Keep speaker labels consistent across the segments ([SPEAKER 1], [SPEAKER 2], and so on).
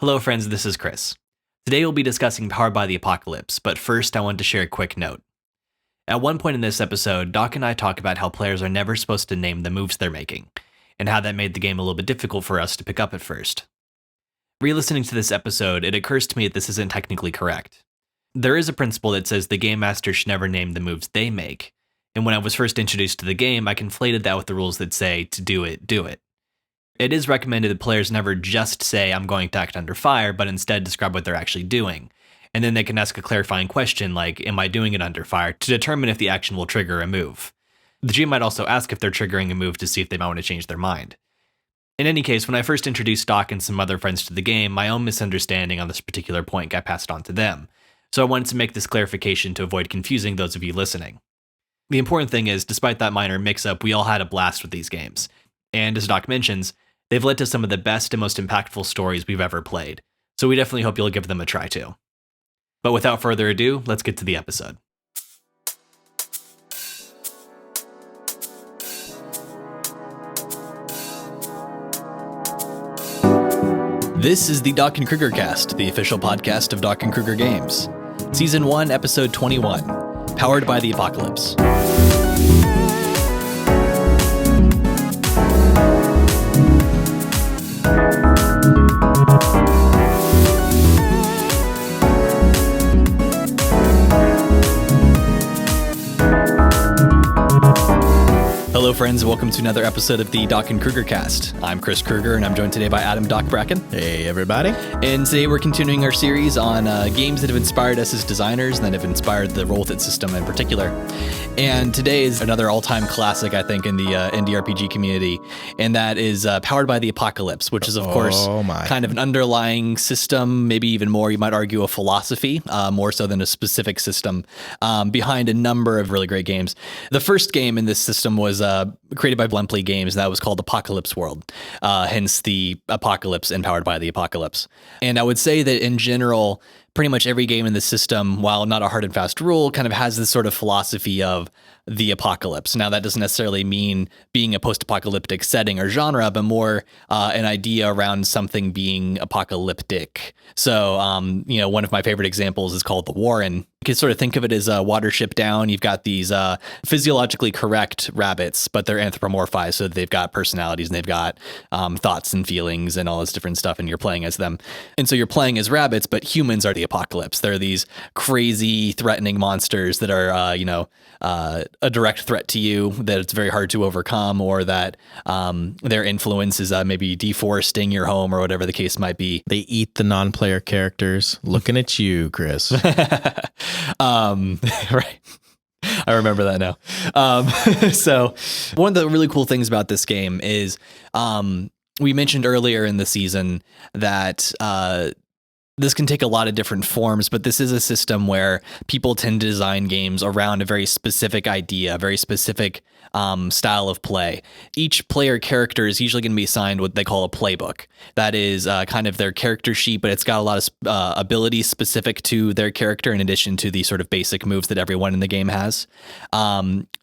[SPEAKER 1] Hello friends, this is Chris. Today we'll be discussing Powered by the Apocalypse, but first I want to share a quick note. At one point in this episode, Doc and I talk about how players are never supposed to name the moves they're making, and how that made the game a little bit difficult for us to pick up at first. Re-listening to this episode, it occurs to me that this isn't technically correct. There is a principle that says the game master should never name the moves they make, and when I was first introduced to the game, I conflated that with the rules that say, to do it, do it. It is recommended that players never just say, I'm going to act under fire, but instead describe what they're actually doing. And then they can ask a clarifying question like, am I doing it under fire, to determine if the action will trigger a move. The GM might also ask if they're triggering a move to see if they might want to change their mind. In any case, when I first introduced Doc and some other friends to the game, my own misunderstanding on this particular point got passed on to them. So I wanted to make this clarification to avoid confusing those of you listening. The important thing is, despite that minor mix-up, we all had a blast with these games. And as Doc mentions, they've led to some of the best and most impactful stories we've ever played, so we definitely hope you'll give them a try too. But without further ado, let's get to the episode. This is the Doc and Krueger cast, the official podcast of Doc and Krueger Games. Season 1, Episode 21, Powered by the Apocalypse. Hello friends, welcome to another episode of the Doc and Krueger cast. I'm Chris Krueger and I'm joined today by Adam Doc Brackin.
[SPEAKER 2] Hey everybody.
[SPEAKER 1] And today we're continuing our series on games that have inspired us as designers and that have inspired the Roll With It system in particular. And today is another all-time classic, I think, in the indie RPG community, and that is Powered by the Apocalypse, which is of course kind of an underlying system, maybe even more, you might argue a philosophy, more so than a specific system, behind a number of really great games. The first game in this system was created by Lumpley Games, and that was called Apocalypse World, hence the Apocalypse and Powered by the Apocalypse. And I would say that in general, pretty much every game in the system, while not a hard and fast rule, kind of has this sort of philosophy of the apocalypse. Now, that doesn't necessarily mean being a post-apocalyptic setting or genre, but more an idea around something being apocalyptic. So, one of my favorite examples is called The Warren. You can sort of think of it as a Watership Down. You've got these physiologically correct rabbits, but they're anthropomorphized, so they've got personalities and they've got thoughts and feelings and all this different stuff, and you're playing as them. And so you're playing as rabbits, but humans are the apocalypse. They're these crazy, threatening monsters that are, a direct threat to you that it's very hard to overcome, or that their influence is maybe deforesting your home or whatever the case might be.
[SPEAKER 2] They eat the non-player characters. Looking at you, Chris.
[SPEAKER 1] Right. I remember that now. So one of the really cool things about this game is we mentioned earlier in the season that this can take a lot of different forms, but this is a system where people tend to design games around a very specific idea, a very specific style of play. Each player character is usually going to be assigned what they call a playbook. That is kind of their character sheet, but it's got a lot of abilities specific to their character in addition to the sort of basic moves that everyone in the game has.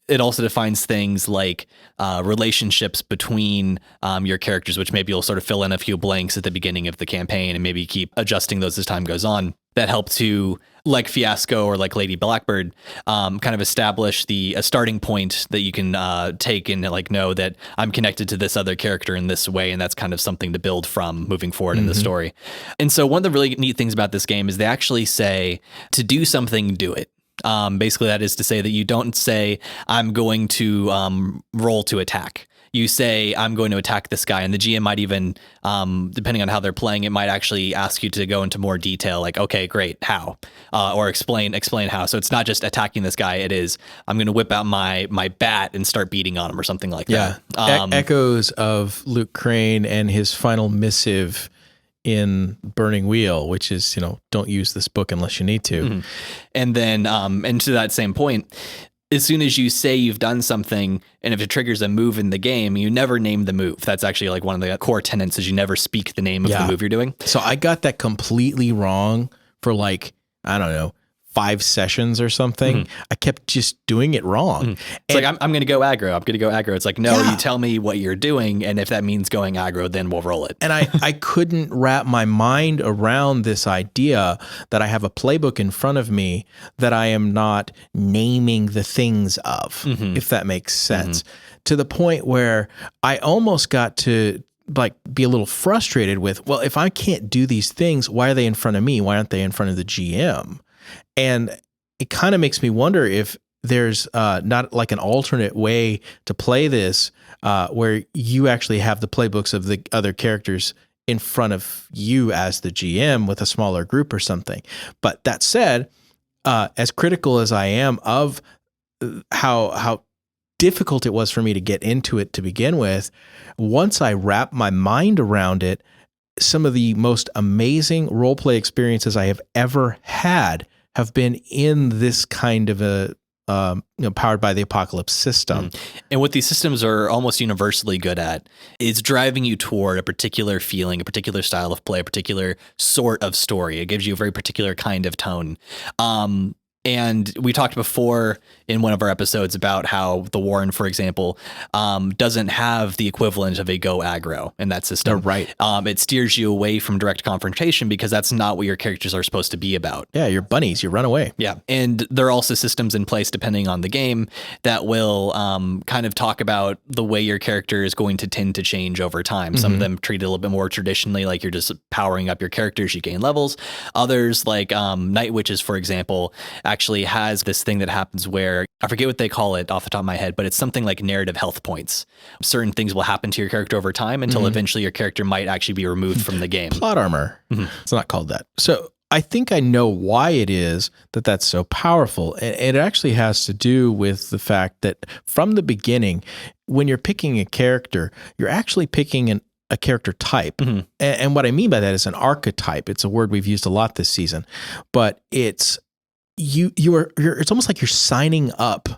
[SPEAKER 1] It also defines things like relationships between your characters, which maybe you'll sort of fill in a few blanks at the beginning of the campaign and maybe keep adjusting those as time goes on. That help to, like Fiasco or like Lady Blackbird, kind of establish a starting point that you can take and like know that I'm connected to this other character in this way, and that's kind of something to build from moving forward in the story. And so one of the really neat things about this game is they actually say to do something, do it. Basically, that is to say that you don't say, I'm going to roll to attack. You say, I'm going to attack this guy, and the GM might even, depending on how they're playing, it might actually ask you to go into more detail, like, okay, great, how? Or explain how. So it's not just attacking this guy, it is, I'm going to whip out my bat and start beating on him or something like that.
[SPEAKER 2] Echoes of Luke Crane and his final missive in Burning Wheel, which is, don't use this book unless you need to.
[SPEAKER 1] Mm-hmm. And then, and to that same point, as soon as you say you've done something, and if it triggers a move in the game, you never name the move. That's actually like one of the core tenets is you never speak the name of the move you're doing.
[SPEAKER 2] So I got that completely wrong for 5 5 sessions or something, I kept just doing it wrong.
[SPEAKER 1] It's like, I'm going to go aggro. I'm going to go aggro. It's like, no, you tell me what you're doing. And if that means going aggro, then we'll roll it.
[SPEAKER 2] And I couldn't wrap my mind around this idea that I have a playbook in front of me that I am not naming the things of, if that makes sense, to the point where I almost got to like be a little frustrated with, well, if I can't do these things, why are they in front of me? Why aren't they in front of the GM? And it kind of makes me wonder if there's not like an alternate way to play this where you actually have the playbooks of the other characters in front of you as the GM with a smaller group or something. But that said, as critical as I am of how difficult it was for me to get into it to begin with, once I wrapped my mind around it, some of the most amazing roleplay experiences I have ever had have been in this kind of a powered by the apocalypse system.
[SPEAKER 1] And what these systems are almost universally good at is driving you toward a particular feeling, a particular style of play, a particular sort of story. It gives you a very particular kind of tone. And we talked before in one of our episodes about how the Warren, for example, doesn't have the equivalent of a go aggro in that system.
[SPEAKER 2] Right.
[SPEAKER 1] It steers you away from direct confrontation because that's not what your characters are supposed to be about.
[SPEAKER 2] Yeah, you're bunnies. You run away.
[SPEAKER 1] Yeah. And there are also systems in place, depending on the game, that will kind of talk about the way your character is going to tend to change over time. Some of them treat it a little bit more traditionally, like you're just powering up your characters, you gain levels. Others, like Night Witches, for example, actually has this thing that happens where, I forget what they call it off the top of my head, but it's something like narrative health points. Certain things will happen to your character over time until eventually your character might actually be removed from the game.
[SPEAKER 2] Plot armor. It's not called that. So I think I know why it is that that's so powerful. And it actually has to do with the fact that from the beginning, when you're picking a character, you're actually picking a character type. And what I mean by that is an archetype. It's a word we've used a lot this season, but it's it's almost like you're signing up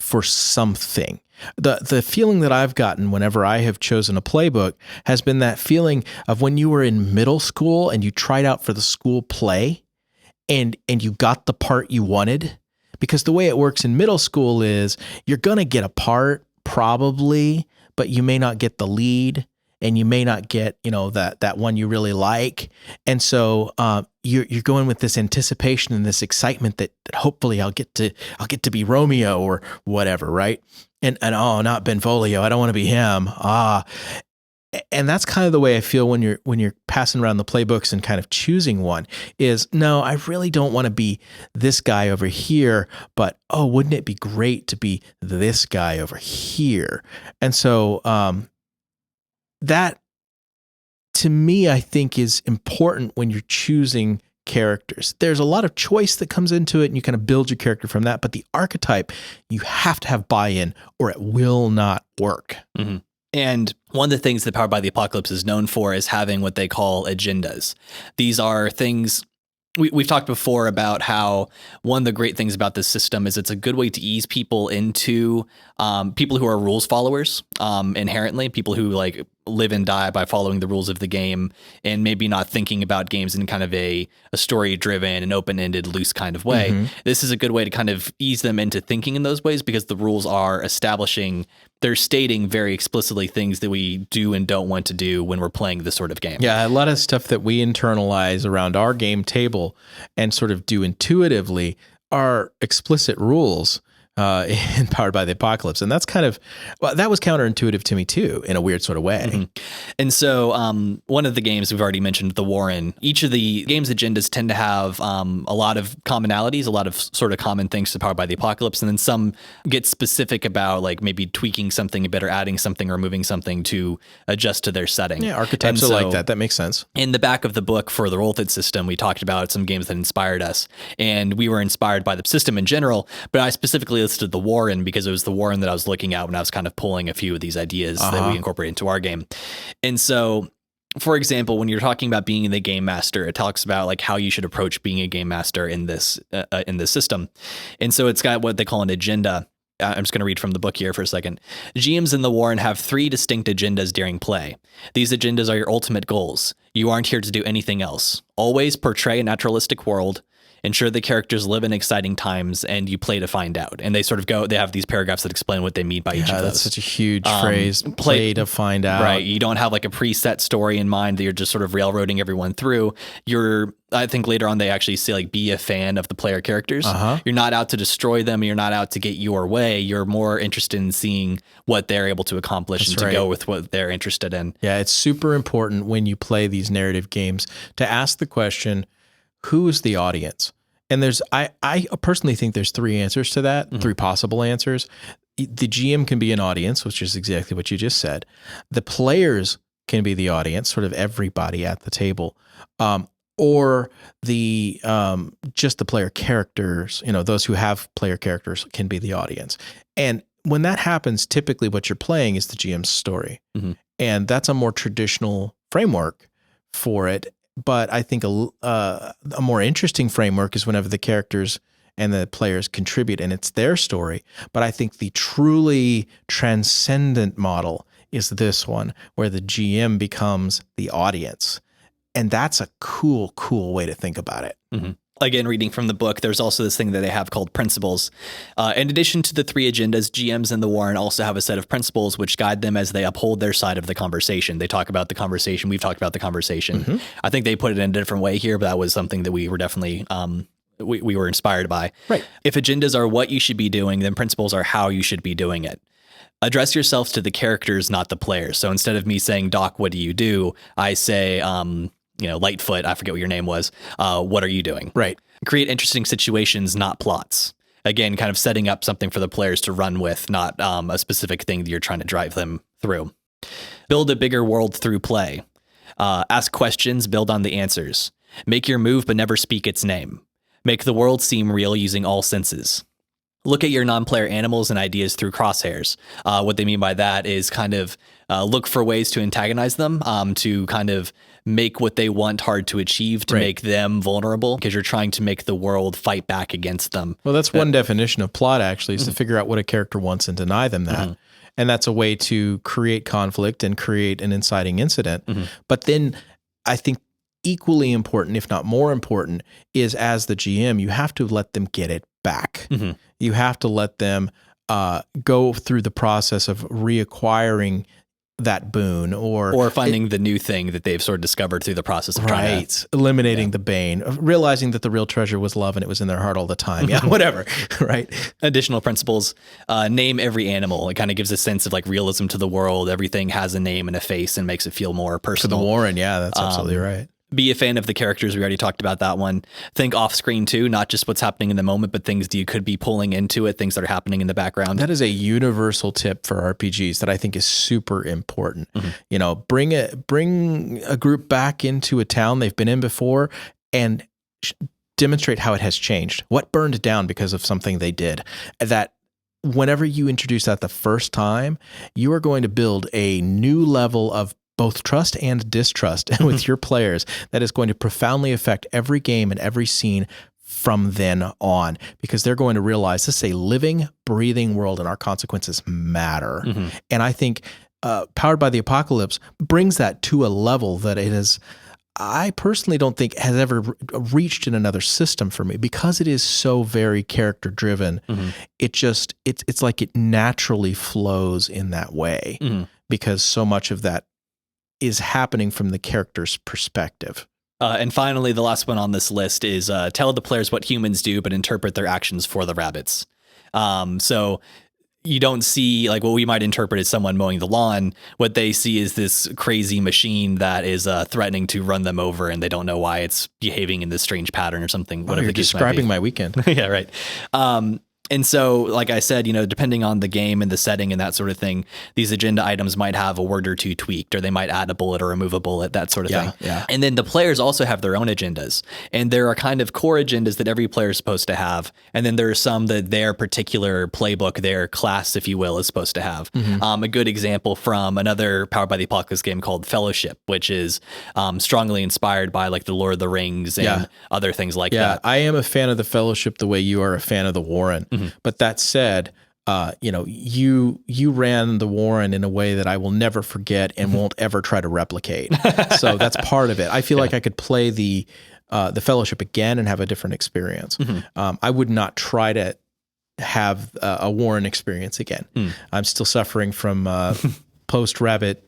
[SPEAKER 2] for something. The feeling that I've gotten whenever I have chosen a playbook has been that feeling of when you were in middle school and you tried out for the school play and you got the part you wanted. Because the way it works in middle school is you're going to get a part probably, but you may not get the lead. And you may not get, that one you really like. And so you're going with this anticipation and this excitement that hopefully I'll get to be Romeo or whatever, right? And oh, not Benvolio. I don't want to be him. And that's kind of the way I feel when you're passing around the playbooks and kind of choosing one is, no, I really don't want to be this guy over here, but oh, wouldn't it be great to be this guy over here? And so that, to me, I think is important when you're choosing characters. There's a lot of choice that comes into it, and you kind of build your character from that. But the archetype, you have to have buy-in, or it will not work.
[SPEAKER 1] And one of the things that Powered by the Apocalypse is known for is having what they call agendas. These are things... We've talked before about how one of the great things about this system is it's a good way to ease people into people who are rules followers inherently, people who like live and die by following the rules of the game and maybe not thinking about games in kind of a story driven and open-ended, loose kind of way. This is a good way to kind of ease them into thinking in those ways because the rules are they're stating very explicitly things that we do and don't want to do when we're playing this sort of game.
[SPEAKER 2] Yeah, a lot of stuff that we internalize around our game table and sort of do intuitively are explicit rules Powered by the Apocalypse. And that's kind of, well, that was counterintuitive to me too, in a weird sort of way.
[SPEAKER 1] And so one of the games we've already mentioned, The Warren, each of the game's agendas tend to have a lot of commonalities, a lot of sort of common things to Powered by the Apocalypse. And then some get specific about like maybe tweaking something a bit or adding something or removing something to adjust to their setting.
[SPEAKER 2] Yeah, archetypes are like that. That makes sense.
[SPEAKER 1] In the back of the book for the Roll Fit system, we talked about some games that inspired us. And we were inspired by the system in general, but I specifically listed The Warren because it was The Warren that I was looking at when I was kind of pulling a few of these ideas that we incorporate into our game. And so, for example, when you're talking about being the game master, it talks about like how you should approach being a game master in this system. And so it's got what they call an agenda. I'm just going to read from the book here for a second. GMs in The Warren have 3 distinct agendas during play. These agendas are your ultimate goals. You aren't here to do anything else. Always portray a naturalistic world. ensure the characters live in exciting times, and you play to find out. And they sort of they have these paragraphs that explain what they mean by each of those.
[SPEAKER 2] That's such a huge phrase. Play to find out.
[SPEAKER 1] Right. You don't have like a preset story in mind that you're just sort of railroading everyone through. I think later on they actually say like, be a fan of the player characters. You're not out to destroy them. You're not out to get your way. You're more interested in seeing what they're able to accomplish and to go with what they're interested in.
[SPEAKER 2] Yeah, it's super important when you play these narrative games to ask the question, who is the audience? And I personally think there's three answers to that, three possible answers. The GM can be an audience, which is exactly what you just said. The players can be the audience, sort of everybody at the table. Or just the player characters, those who have player characters can be the audience. And when that happens, typically what you're playing is the GM's story. And that's a more traditional framework for it. But I think a more interesting framework is whenever the characters and the players contribute and it's their story. But I think the truly transcendent model is this one, where the GM becomes the audience. And that's a cool way to think about it.
[SPEAKER 1] Again, reading from the book, there's also this thing that they have called principles. In addition to the three agendas, GMs in the Warren also have a set of principles which guide them as they uphold their side of the conversation. They talk about the conversation. We've talked about the conversation. I think they put it in a different way here, but that was something that we were definitely we were inspired by.
[SPEAKER 2] Right.
[SPEAKER 1] If agendas are what you should be doing, then principles are how you should be doing it. Address yourselves to the characters, not the players. So instead of me saying, Doc, what do you do? I say, Lightfoot, I forget what your name was. What are you doing?
[SPEAKER 2] Right.
[SPEAKER 1] Create interesting situations, not plots. Again, kind of setting up something for the players to run with, not a specific thing that you're trying to drive them through. Build a bigger world through play. Ask questions, build on the answers. Make your move, but never speak its name. Make the world seem real using all senses. Look at your non-player animals and ideas through crosshairs. What they mean by that is kind of look for ways to antagonize them, to kind of make what they want hard to achieve, to make them vulnerable, because you're trying to make the world fight back against them.
[SPEAKER 2] Well, that's one definition of plot, actually, is to figure out what a character wants and deny them that. And that's a way to create conflict and create an inciting incident. But then I think equally important, if not more important, is as the GM, you have to let them get it back. You have to let them go through the process of reacquiring that boon or
[SPEAKER 1] finding the new thing that they've sort of discovered through the process of trying to
[SPEAKER 2] eliminating the bane, realizing that the real treasure was love and it was in their heart all the time. Yeah, whatever. Right.
[SPEAKER 1] Additional principles, name every animal. It kind of gives a sense of like realism to the world. Everything has a name and a face and makes it feel more personal.
[SPEAKER 2] To the Warren, yeah, that's absolutely right.
[SPEAKER 1] Be a fan of the characters. We already talked about that one. Think off screen too, not just what's happening in the moment, but things that you could be pulling into it, things that are happening in the background.
[SPEAKER 2] That is a universal tip for RPGs that I think is super important. Bring a group back into a town they've been in before and demonstrate how it has changed. What burned down because of something they did. That whenever you introduce that the first time, you are going to build a new level of both trust and distrust with your players that is going to profoundly affect every game and every scene from then on, because they're going to realize this is a living, breathing world and our consequences matter. And I think Powered by the Apocalypse brings that to a level that it is, I personally don't think has ever reached in another system for me, because it is so very character driven. It's like it naturally flows in that way because so much of that is happening from the character's perspective.
[SPEAKER 1] And finally, the last one on this list is tell the players what humans do, but interpret their actions for the rabbits. So you don't see like what we might interpret as someone mowing the lawn. What they see is this crazy machine that is threatening to run them over, and they don't know why it's behaving in this strange pattern or something. Whatever
[SPEAKER 2] you're describing my weekend.
[SPEAKER 1] Yeah, right. And so, like I said, depending on the game and the setting and that sort of thing, these agenda items might have a word or two tweaked, or they might add a bullet or remove a bullet, that sort of thing.
[SPEAKER 2] Yeah.
[SPEAKER 1] And then the players also have their own agendas. And there are kind of core agendas that every player is supposed to have. And then there are some that their particular playbook, their class, if you will, is supposed to have. A good example from another Powered by the Apocalypse game called Fellowship, which is strongly inspired by like the Lord of the Rings and other things like that.
[SPEAKER 2] I am a fan of the Fellowship the way you are a fan of the Warren. But that said, you ran the Warren in a way that I will never forget and won't ever try to replicate. So that's part of it. I feel like I could play the Fellowship again and have a different experience. I would not try to have a Warren experience again. I'm still suffering from post-rabbit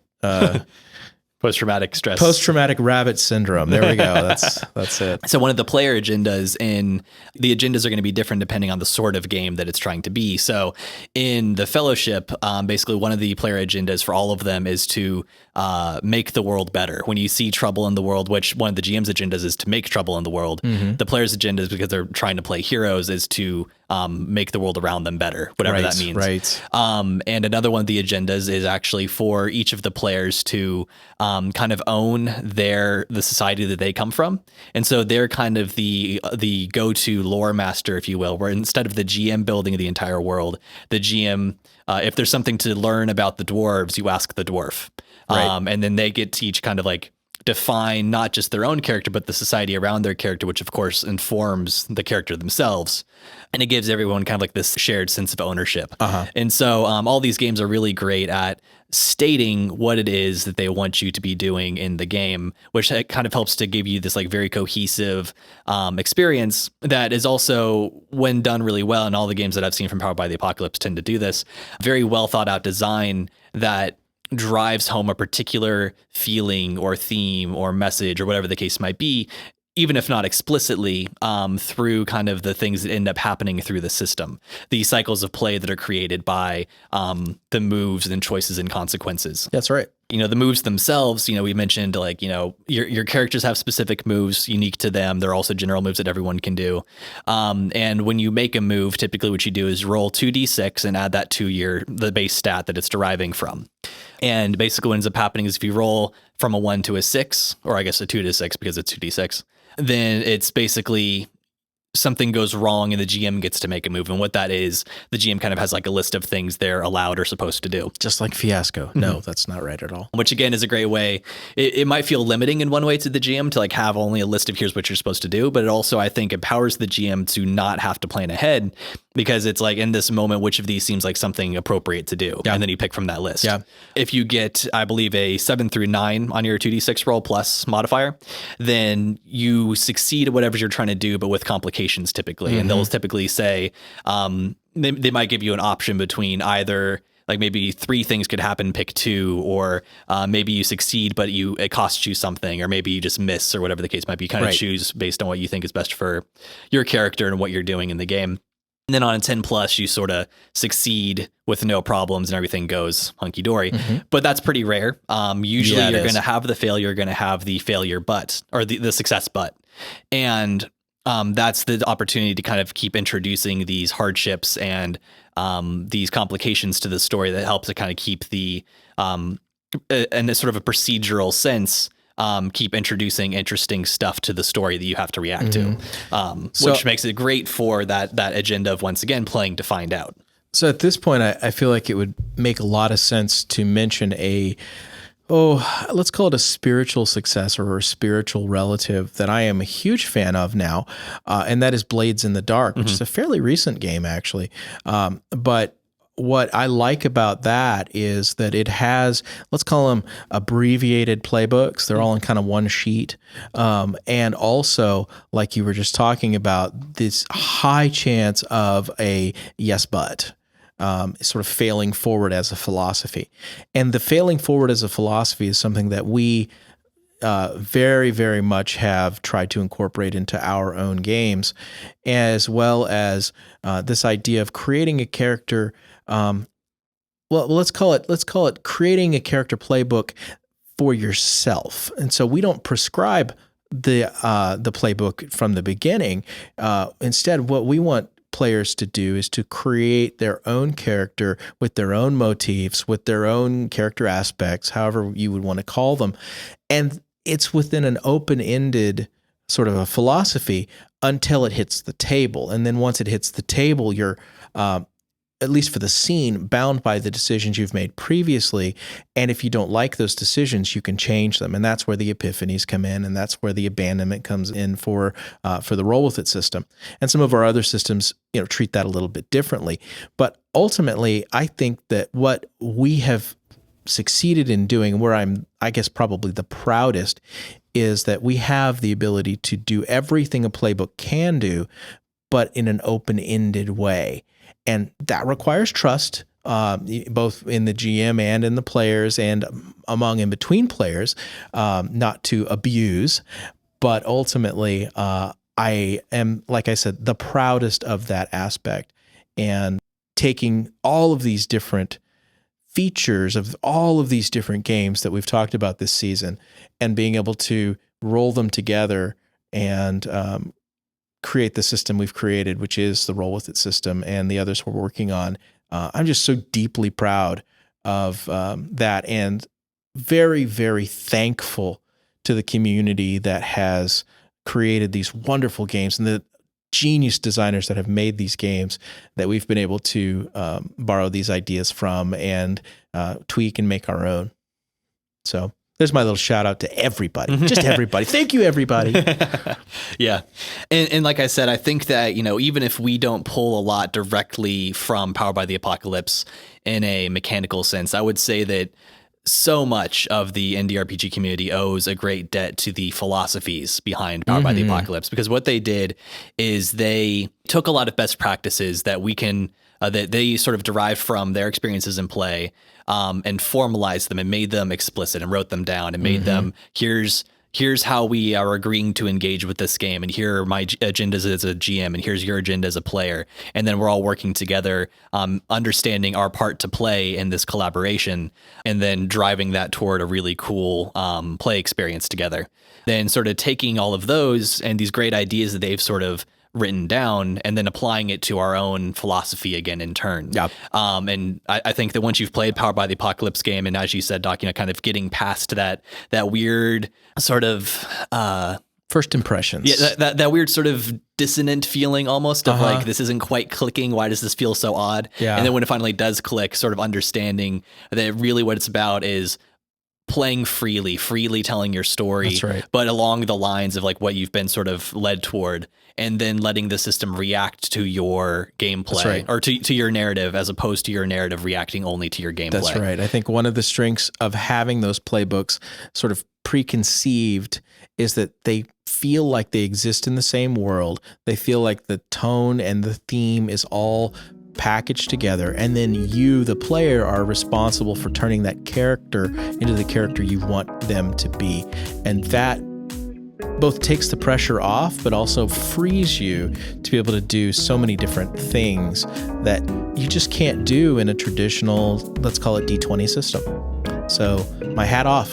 [SPEAKER 1] post-traumatic
[SPEAKER 2] rabbit syndrome. There we go. That's it.
[SPEAKER 1] So one of the player agendas the agendas are going to be different depending on the sort of game that it's trying to be. So in the Fellowship, basically one of the player agendas for all of them is to make the world better. When you see trouble in the world, which one of the GM's agendas is to make trouble in the world, the player's agenda is because they're trying to play heroes is to make the world around them better, whatever that means.
[SPEAKER 2] Right.
[SPEAKER 1] And another one of the agendas is actually for each of the players to kind of own the society that they come from. And so they're kind of the go-to lore master, if you will, where instead of the GM building the entire world, the GM, if there's something to learn about the dwarves, you ask the dwarf.
[SPEAKER 2] Right.
[SPEAKER 1] And then they get to each kind of like define not just their own character, but the society around their character, which of course informs the character themselves. And it gives everyone kind of like this shared sense of ownership. And so all these games are really great at stating what it is that they want you to be doing in the game, which kind of helps to give you this like very cohesive experience that is also, when done really well, and all the games that I've seen from Powered by the Apocalypse tend to do this, very well thought out design that drives home a particular feeling or theme or message or whatever the case might be, even if not explicitly, through kind of the things that end up happening through the system, the cycles of play that are created by the moves and choices and consequences.
[SPEAKER 2] That's right.
[SPEAKER 1] The moves themselves, we mentioned like, your characters have specific moves unique to them. They're also general moves that everyone can do. And when you make a move, typically what you do is roll 2d6 and add that to the base stat that it's deriving from. And basically what ends up happening is if you roll from a 1 to a 6, or I guess a 2 to 6 because it's 2d6, then it's basically something goes wrong and the GM gets to make a move. And what that is, the GM kind of has like a list of things they're allowed or supposed to do.
[SPEAKER 2] Just like Fiasco. No, that's not right at all.
[SPEAKER 1] Which again is a great way. It might feel limiting in one way to the GM to like have only a list of here's what you're supposed to do, but it also, I think, empowers the GM to not have to plan ahead, because it's like in this moment, which of these seems like something appropriate to do? Yeah. And then you pick from that list. Yeah. If you get, I believe, a 7 through 9 on your 2d6 roll plus modifier, then you succeed at whatever you're trying to do, but with complications typically. And they'll typically say, they might give you an option between either like maybe 3 things could happen, pick 2, or maybe you succeed, but it costs you something, or maybe you just miss, or whatever the case might be. Kind of choose based on what you think is best for your character and what you're doing in the game. And then on a 10 plus, you sort of succeed with no problems and everything goes hunky dory. But that's pretty rare. Usually you're going to have the failure, you're going to have the failure, but, or the success, but, and that's the opportunity to kind of keep introducing these hardships and these complications to the story that helps to kind of keep the, in a sort of a procedural sense, keep introducing interesting stuff to the story that you have to react to, which makes it great for that agenda of, once again, playing to find out.
[SPEAKER 2] So at this point, I feel like it would make a lot of sense to mention let's call it a spiritual successor or a spiritual relative that I am a huge fan of now, and that is Blades in the Dark, which is a fairly recent game, actually. But what I like about that is that it has, let's call them abbreviated playbooks. They're all in kind of one sheet. And also, like you were just talking about, this high chance of a yes, but. Sort of failing forward as a philosophy. And the failing forward as a philosophy is something that we very, very much have tried to incorporate into our own games, as well as this idea of creating a character. Let's call it creating a character playbook for yourself. And so we don't prescribe the playbook from the beginning. Instead, what we want players to do is to create their own character with their own motifs, with their own character aspects, however you would want to call them. And it's within an open-ended sort of a philosophy until it hits the table. And then once it hits the table, you're at least for the scene, bound by the decisions you've made previously. And if you don't like those decisions, you can change them. And that's where the epiphanies come in, and that's where the abandonment comes in for the roll with it system. And some of our other systems, treat that a little bit differently. But ultimately, I think that what we have succeeded in doing, where I'm, I guess, probably the proudest, is that we have the ability to do everything a playbook can do, but in an open-ended way. And that requires trust, both in the GM and in the players and among and between players, not to abuse. But ultimately, I am, like I said, the proudest of that aspect. And taking all of these different features of all of these different games that we've talked about this season and being able to roll them together and create the system we've created, which is the Roll With It system and the others we're working on. I'm just so deeply proud of that, and very, very thankful to the community that has created these wonderful games and the genius designers that have made these games that we've been able to borrow these ideas from and tweak and make our own. So there's my little shout out to everybody, just everybody. Thank you, everybody.
[SPEAKER 1] Yeah. And like I said, I think that, even if we don't pull a lot directly from Powered by the Apocalypse in a mechanical sense, I would say that so much of the indie RPG community owes a great debt to the philosophies behind Powered by the Apocalypse, because what they did is they took a lot of best practices that we can, that they sort of derived from their experiences in play, and formalized them and made them explicit and wrote them down and made them, here's how we are agreeing to engage with this game, and here are my agendas as a GM, and here's your agenda as a player. And then we're all working together, understanding our part to play in this collaboration, and then driving that toward a really cool play experience together. Then sort of taking all of those and these great ideas that they've sort of written down and then applying it to our own philosophy again in turn. Yeah. And I think that once you've played Powered by the Apocalypse game, and as you said, Doc, kind of getting past that weird sort of
[SPEAKER 2] first impressions.
[SPEAKER 1] Yeah, that weird sort of dissonant feeling almost of like, this isn't quite clicking. Why does this feel so odd? Yeah. And then when it finally does click, sort of understanding that really what it's about is playing freely telling your story. That's right. But along the lines of like what you've been sort of led toward, and then letting the system react to your gameplay, right, or to your narrative, as opposed to your narrative reacting only to your gameplay.
[SPEAKER 2] That's right. I think one of the strengths of having those playbooks sort of preconceived is that they feel like they exist in the same world. They feel like the tone and the theme is all packaged together, and then you, the player, are responsible for turning that character into the character you want them to be. And that both takes the pressure off, but also frees you to be able to do so many different things that you just can't do in a traditional, let's call it D20 system. So my hat off.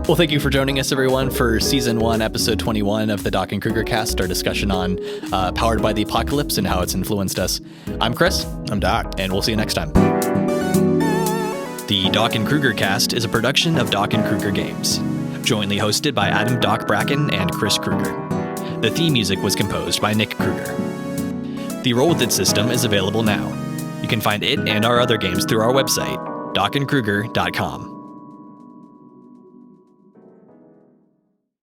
[SPEAKER 1] Well, thank you for joining us, everyone, for Season 1, Episode 21 of the Doc and Krueger cast, our discussion on Powered by the Apocalypse and how it's influenced us. I'm Chris.
[SPEAKER 2] I'm Doc.
[SPEAKER 1] And we'll see you next time. The Doc and Krueger cast is a production of Doc and Krueger Games, jointly hosted by Adam Doc Brackin and Chris Krueger. The theme music was composed by Nick Krueger. The Roll With It system is available now. You can find it and our other games through our website, docandkrueger.com.